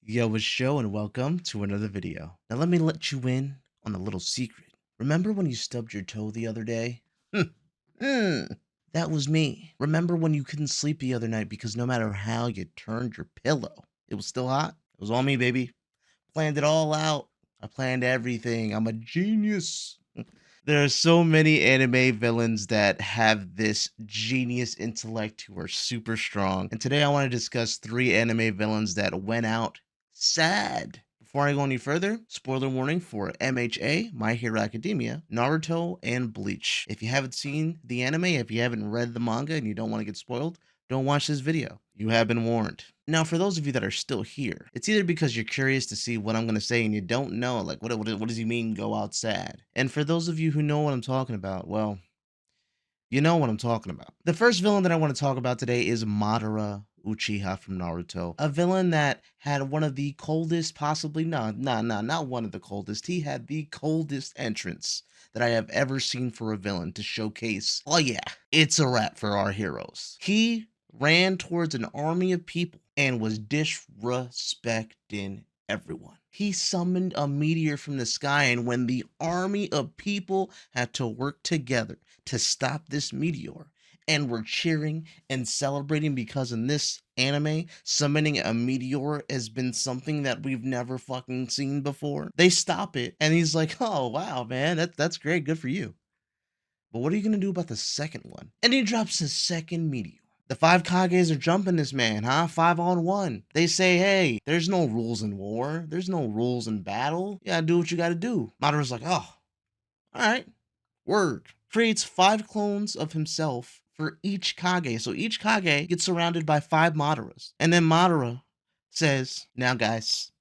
Yo, it's Joe, and welcome to another video. Now, let me let you in on a little secret. Remember when you stubbed your toe the other day? That was me. Remember when you couldn't sleep the other night because no matter how you turned your pillow, it was still hot? It was all me, baby. Planned it all out. I planned everything. I'm a genius. There are so many anime villains that have this genius intellect who are super strong. And today I want to discuss three anime villains that went out sad. Before I go any further, spoiler warning for MHA, My Hero Academia, Naruto, and Bleach. If you haven't seen the anime, if you haven't read the manga and you don't want to get spoiled, don't watch this video. You have been warned. Now, for those of you that are still here, it's either because you're curious to see what I'm going to say and you don't know, like, what does he mean go out sad? And for those of you who know what I'm talking about, well, you know what I'm talking about. The first villain that I want to talk about today is Madara Uchiha from Naruto. A villain that had one of the coldest, possibly, not one of the coldest. He had the coldest entrance that I have ever seen for a villain to showcase, oh yeah, it's a wrap for our heroes. He ran towards an army of people and was disrespecting everyone. He summoned a meteor from the sky, and when the army of people had to work together to stop this meteor and were cheering and celebrating because in this anime, summoning a meteor has been something that we've never fucking seen before. They stop it, and he's like, oh wow, man, that's great, good for you. But what are you gonna do about the second one? And he drops the second meteor. The five Kages are jumping this man, huh? 5-on-1. They say, hey, there's no rules in war. There's no rules in battle. You gotta do what you gotta do. Madara's like, oh, alright. Word. Creates 5 clones of himself for each Kage. So each Kage gets surrounded by 5 Madaras. And then Madara says, now guys,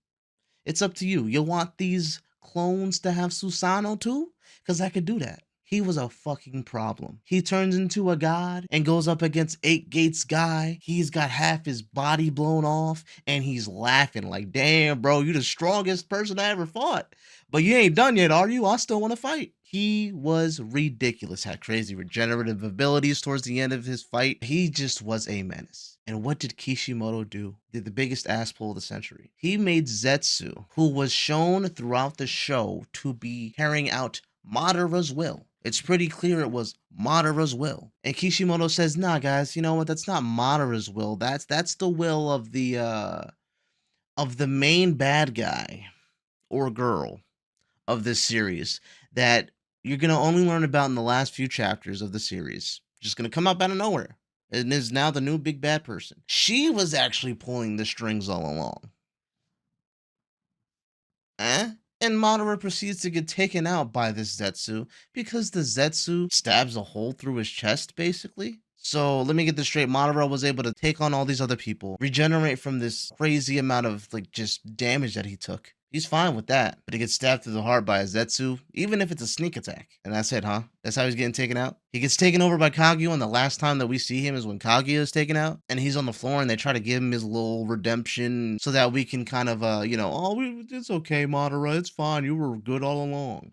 it's up to you. You want these clones to have Susanoo too? Because I could do that. He was a fucking problem. He turns into a god and goes up against Eight Gates guy. He's got half his body blown off and he's laughing like, damn, bro, you the strongest person I ever fought. But you ain't done yet, are you? I still want to fight. He was ridiculous, had crazy regenerative abilities towards the end of his fight. He just was a menace. And what did Kishimoto do? Did the biggest ass pull of the century. He made Zetsu, who was shown throughout the show to be carrying out Madara's will. It's pretty clear it was Madara's will. And Kishimoto says, nah, guys, you know what? That's not Madara's will. That's the will of the main bad guy or girl of this series that you're gonna only learn about in the last few chapters of the series. Just gonna come up out of nowhere and is now the new big bad person. She was actually pulling the strings all along. Eh? And Madara proceeds to get taken out by this Zetsu because the Zetsu stabs a hole through his chest, basically. So let me get this straight. Madara was able to take on all these other people, regenerate from this crazy amount of like just damage that he took. He's fine with that, but he gets stabbed through the heart by a Zetsu, even if it's a sneak attack. And that's it, huh? That's how he's getting taken out? He gets taken over by Kaguya, and the last time that we see him is when Kaguya is taken out, and he's on the floor, and they try to give him his little redemption so that we can kind of, it's okay, Madara, it's fine, you were good all along.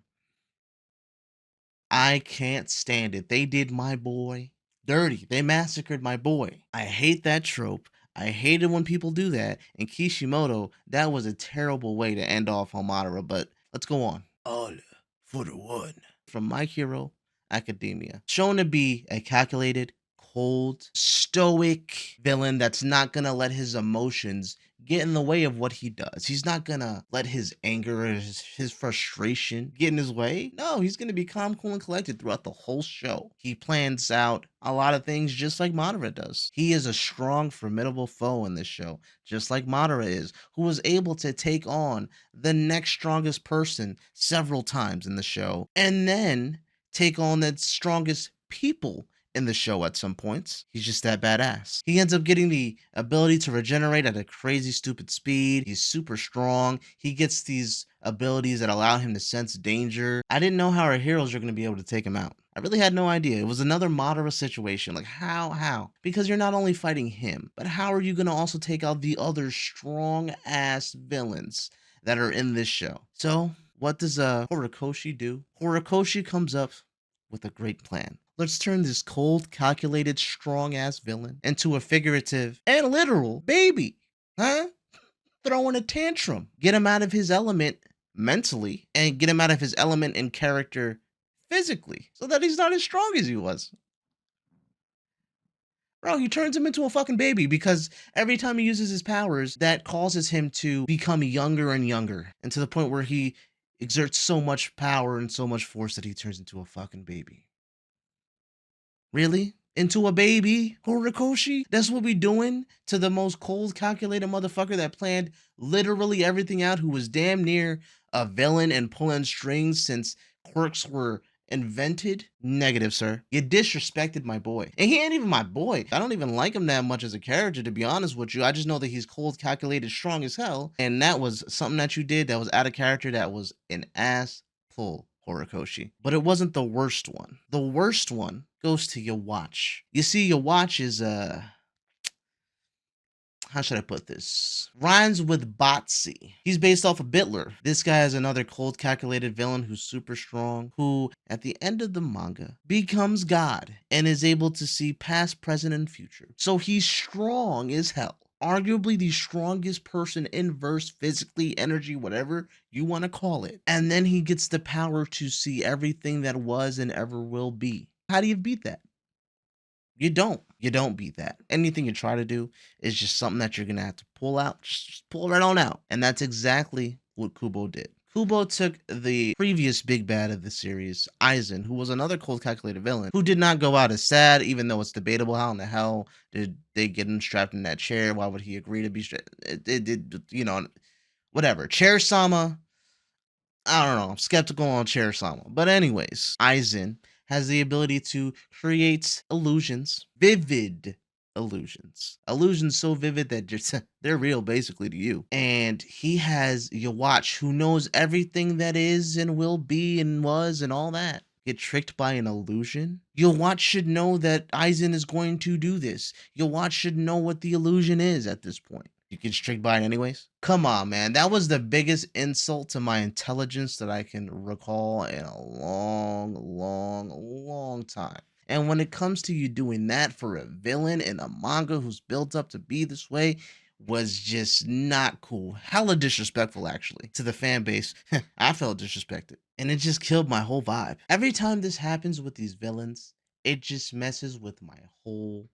I can't stand it. They did my boy dirty. They massacred my boy. I hate that trope. I hate it when people do that. And Kishimoto, that was a terrible way to end off on Madara, but let's go on. All for the one. From My Hero Academia. Shown to be a calculated, cold, stoic villain that's not gonna let his emotions get in the way of what he does. He's not gonna let his anger or his frustration get in his way. No, he's gonna be calm, cool, and collected throughout the whole show. He plans out a lot of things just like Madara does. He is a strong, formidable foe in this show, just like Madara is, who was able to take on the next strongest person several times in the show, and then take on the strongest people in the show at some points. He's just that badass. He ends up getting the ability to regenerate at a crazy stupid speed. He's super strong. He gets these abilities that allow him to sense danger. I didn't know how our heroes are going to be able to take him out. I really had no idea. It was another Madara situation. Like, how? Because you're not only fighting him, but how are you going to also take out the other strong-ass villains that are in this show? So, what does Horikoshi do? Horikoshi comes up with a great plan. Let's turn this cold, calculated, strong-ass villain into a figurative and literal baby. Huh? throwing a tantrum. Get him out of his element mentally and get him out of his element in character physically so that he's not as strong as he was. Bro, he turns him into a fucking baby because every time he uses his powers, that causes him to become younger and younger, and to the point where he exerts so much power and so much force that he turns into a fucking baby. Really? Into a baby, Horikoshi? That's what we doing to the most cold, calculated motherfucker that planned literally everything out, who was damn near a villain and pulling strings since quirks were invented? Negative, sir. You disrespected my boy. And he ain't even my boy. I don't even like him that much as a character, to be honest with you. I just know that he's cold, calculated, strong as hell. And that was something that you did that was out of character, that was an ass pull, Horikoshi. But it wasn't the worst one. The worst one goes to Yhwach. You see, Yhwach is how should I put this? Rhymes with Botsy. He's based off of Bitler. This guy is another cold, calculated villain who's super strong, who, at the end of the manga, becomes God and is able to see past, present, and future. So he's strong as hell. Arguably the strongest person in verse, physically, energy, whatever you want to call it. And then he gets the power to see everything that was and ever will be. How do you beat that? You don't. You don't beat that. Anything you try to do is just something that you're gonna have to pull out. Just pull it right on out. And that's exactly what Kubo did. Kubo took the previous big bad of the series, Aizen, who was another cold calculated villain, who did not go out as sad, even though it's debatable how in the hell did they get him strapped in that chair. Why would he agree to be strapped? It did, you know, whatever. Chair Sama, I don't know. I'm skeptical on Chair Sama. But anyways, Aizen has the ability to create illusions, vivid illusions. Illusions so vivid that just they're real basically to you. And he has Yhwach, who knows everything that is and will be and was and all that. Get tricked by an illusion? Yhwach should know that Aizen is going to do this. Yhwach should know what the illusion is at this point. You get tricked by it anyways? Come on, man. That was the biggest insult to my intelligence that I can recall in a long, long, long time. And when it comes to you doing that for a villain in a manga who's built up to be this way, was just not cool. Hella disrespectful, actually, to the fan base. I felt disrespected. And it just killed my whole vibe. Every time this happens with these villains, it just messes with my whole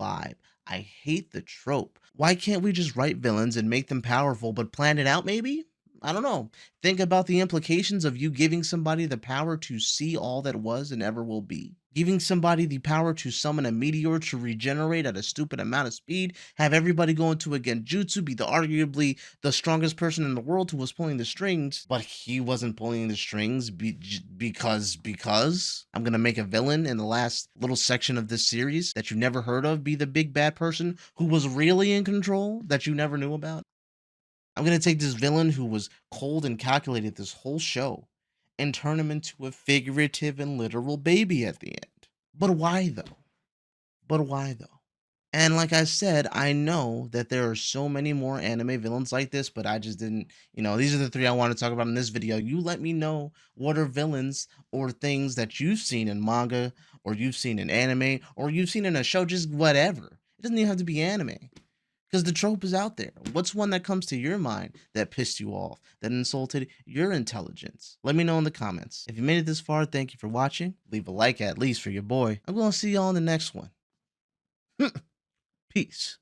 vibe. I hate the trope. Why can't we just write villains and make them powerful, but plan it out maybe? I don't know. Think about the implications of you giving somebody the power to see all that was and ever will be. Giving somebody the power to summon a meteor to regenerate at a stupid amount of speed, have everybody go into a genjutsu, be arguably the strongest person in the world who was pulling the strings, but he wasn't pulling the strings because I'm gonna make a villain in the last little section of this series that you never heard of be the big bad person who was really in control that you never knew about. I'm gonna take this villain who was cold and calculated this whole show and turn him into a figurative and literal baby at the end. But why though? But why though? And like I said, I know that there are so many more anime villains like this, but I just didn't, these are the three I want to talk about in this video. You let me know what are villains or things that you've seen in manga, or you've seen in anime, or you've seen in a show, just whatever. It doesn't even have to be anime. Because the trope is out there. What's one that comes to your mind that pissed you off, that insulted your intelligence? Let me know in the comments. If you made it this far, thank you for watching. Leave a like at least for your boy. I'm going to see y'all in the next one. Peace.